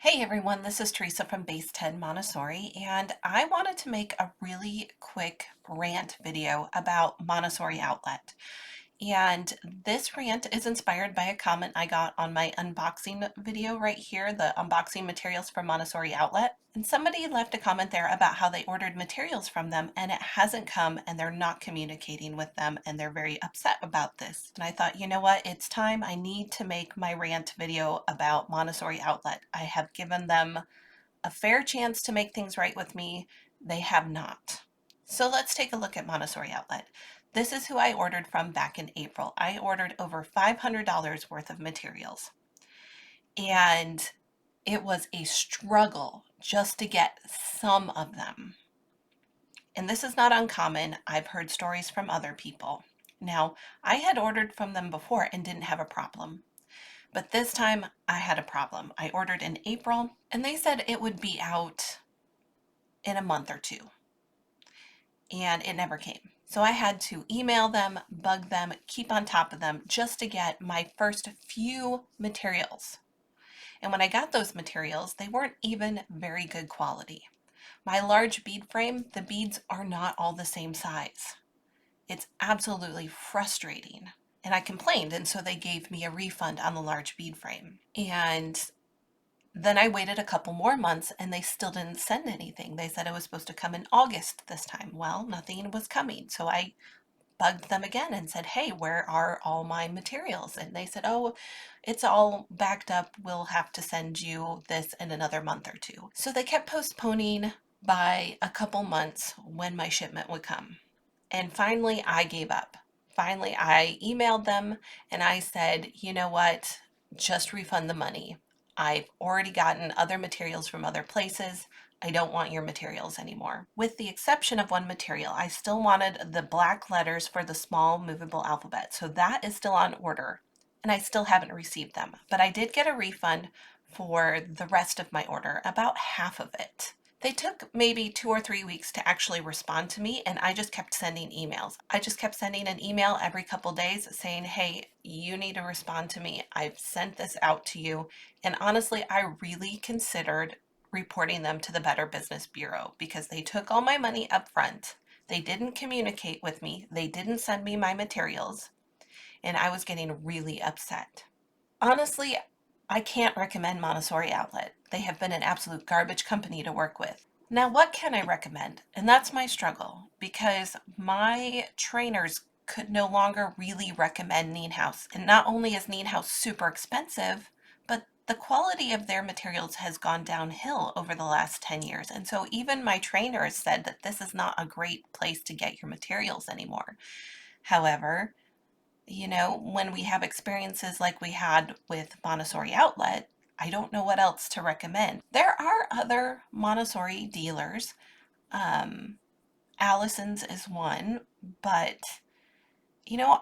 Hey everyone, this is Teresa from Base 10 Montessori, and I wanted to make a really quick rant video about Montessori Outlet. And this rant is inspired by a comment I got on my unboxing video right here, the unboxing materials from Montessori Outlet. And somebody left a comment there about how they ordered materials from them and it hasn't come and they're not communicating with them and they're very upset about this. And I thought, you know what, it's time. I need to make my rant video about Montessori Outlet. I have given them a fair chance to make things right with me. They have not. So let's take a look at Montessori Outlet. This is who I ordered from back in April. I ordered over $500 worth of materials. And it was a struggle just to get some of them. And this is not uncommon. I've heard stories from other people. Now, I had ordered from them before and didn't have a problem. But this time I had a problem. I ordered in April and they said it would be out in a month or two. And it never came. So I had to email them, bug them, keep on top of them just to get my first few materials. And when I got those materials, they weren't even very good quality. My large bead frame, the beads are not all the same size. It's absolutely frustrating. And I complained, and so they gave me a refund on the large bead frame. And then I waited a couple more months and they still didn't send anything. They said it was supposed to come in August this time. Well, nothing was coming. So I bugged them again and said, hey, where are all my materials? And they said, oh, it's all backed up. We'll have to send you this in another month or two. So they kept postponing by a couple months when my shipment would come. And finally, I gave up. Finally, I emailed them and I said, you know what? Just refund the money. I've already gotten other materials from other places. I don't want your materials anymore. With the exception of one material, I still wanted the black letters for the small movable alphabet. So that is still on order and I still haven't received them. But I did get a refund for the rest of my order, about half of it. They took maybe 2 or 3 weeks to actually respond to me, and I just kept sending emails. I just kept sending an email every couple days saying, hey, you need to respond to me. I've sent this out to you. And honestly, I really considered reporting them to the Better Business Bureau because they took all my money up front. They didn't communicate with me. They didn't send me my materials, and I was getting really upset. Honestly, I can't recommend Montessori Outlet. They have been an absolute garbage company to work with. Now, what can I recommend? And that's my struggle because my trainers could no longer really recommend Nean House. And not only is Nean House super expensive, but the quality of their materials has gone downhill over the last 10 years. And so even my trainers said that this is not a great place to get your materials anymore. However, when we have experiences like we had with Montessori Outlet, I don't know what else to recommend. There are other Montessori dealers. Allison's is one, but you know,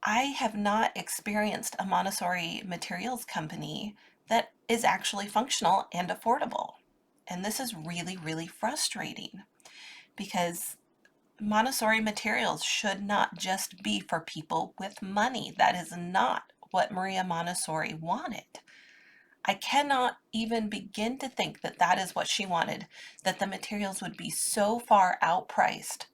I have not experienced a Montessori materials company that is actually functional and affordable. And this is really, really frustrating because Montessori materials should not just be for people with money. That is not what Maria Montessori wanted. I cannot even begin to think that that is what she wanted, that the materials would be so far outpriced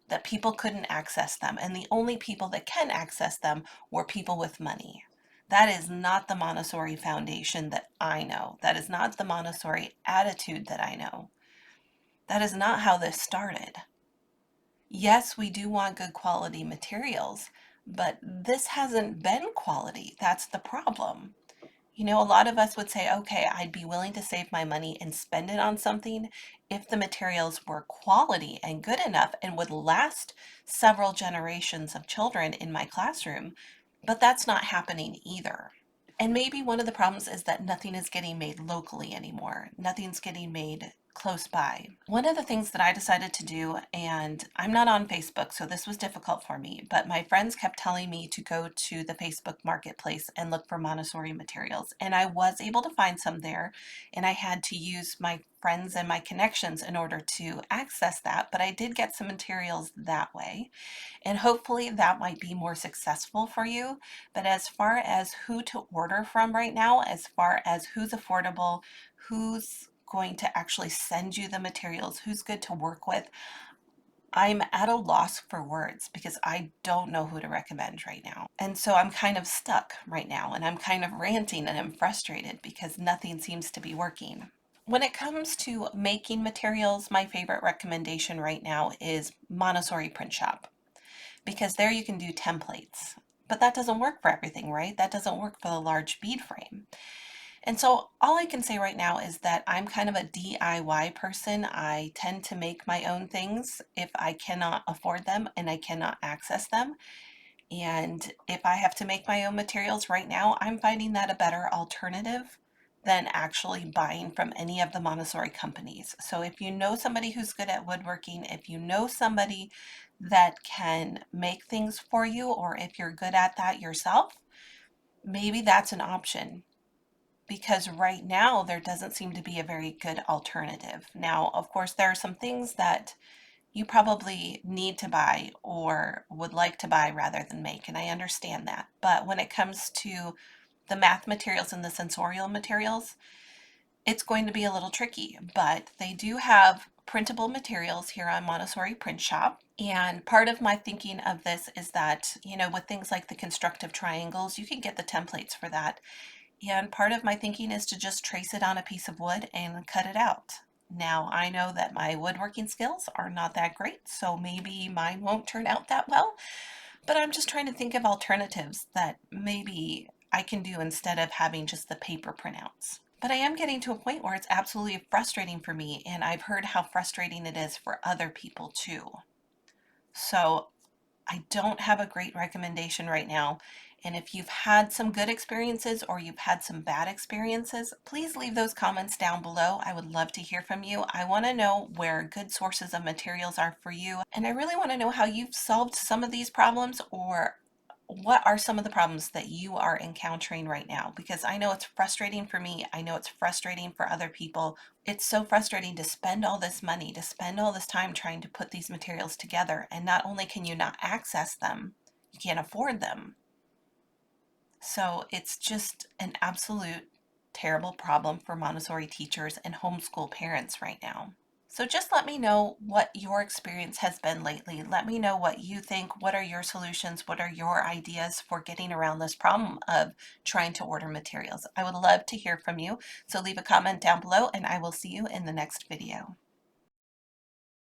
that people couldn't access them, and the only people that can access them were people with money. That is not the Montessori foundation that I know. That is not the Montessori attitude that I know. That is not how this started. Yes, we do want good quality materials, but this hasn't been quality. That's the problem. A lot of us would say, okay, I'd be willing to save my money and spend it on something if the materials were quality and good enough and would last several generations of children in my classroom, but that's not happening either. And maybe one of the problems is that nothing is getting made locally anymore. Nothing's getting made close by. One of the things that I decided to do, and I'm not on Facebook, so this was difficult for me, but my friends kept telling me to go to the Facebook marketplace and look for Montessori materials. And I was able to find some there, and I had to use my friends and my connections in order to access that, but I did get some materials that way. And hopefully that might be more successful for you. But as far as who to order from right now, as far as who's affordable, who's going to actually send you the materials, who's good to work with, I'm at a loss for words because I don't know who to recommend right now. And so I'm kind of stuck right now, and I'm kind of ranting and I'm frustrated because nothing seems to be working. When it comes to making materials, my favorite recommendation right now is Montessori Print Shop, because there you can do templates. But that doesn't work for everything, right? That doesn't work for the large bead frame. And so all I can say right now is that I'm kind of a DIY person. I tend to make my own things if I cannot afford them and I cannot access them. And if I have to make my own materials right now, I'm finding that a better alternative than actually buying from any of the Montessori companies. So if you know somebody who's good at woodworking, if you know somebody that can make things for you, or if you're good at that yourself, maybe that's an option, because right now there doesn't seem to be a very good alternative. Now, of course, there are some things that you probably need to buy or would like to buy rather than make, and I understand that. But when it comes to the math materials and the sensorial materials, it's going to be a little tricky. But they do have printable materials here on Montessori Print Shop. And part of my thinking of this is that, with things like the constructive triangles, you can get the templates for that. And part of my thinking is to just trace it on a piece of wood and cut it out. Now, I know that my woodworking skills are not that great, so maybe mine won't turn out that well, but I'm just trying to think of alternatives that maybe I can do instead of having just the paper printouts. But I am getting to a point where it's absolutely frustrating for me, and I've heard how frustrating it is for other people too. So I don't have a great recommendation right now. And if you've had some good experiences or you've had some bad experiences, please leave those comments down below. I would love to hear from you. I want to know where good sources of materials are for you. And I really want to know how you've solved some of these problems, or what are some of the problems that you are encountering right now? Because I know it's frustrating for me. I know it's frustrating for other people. It's so frustrating to spend all this money, to spend all this time trying to put these materials together. And not only can you not access them, you can't afford them. So it's just an absolute terrible problem for Montessori teachers and homeschool parents right now. So just let me know what your experience has been lately. Let me know what you think. What are your solutions? What are your ideas for getting around this problem of trying to order materials? I would love to hear from you. So leave a comment down below, and I will see you in the next video.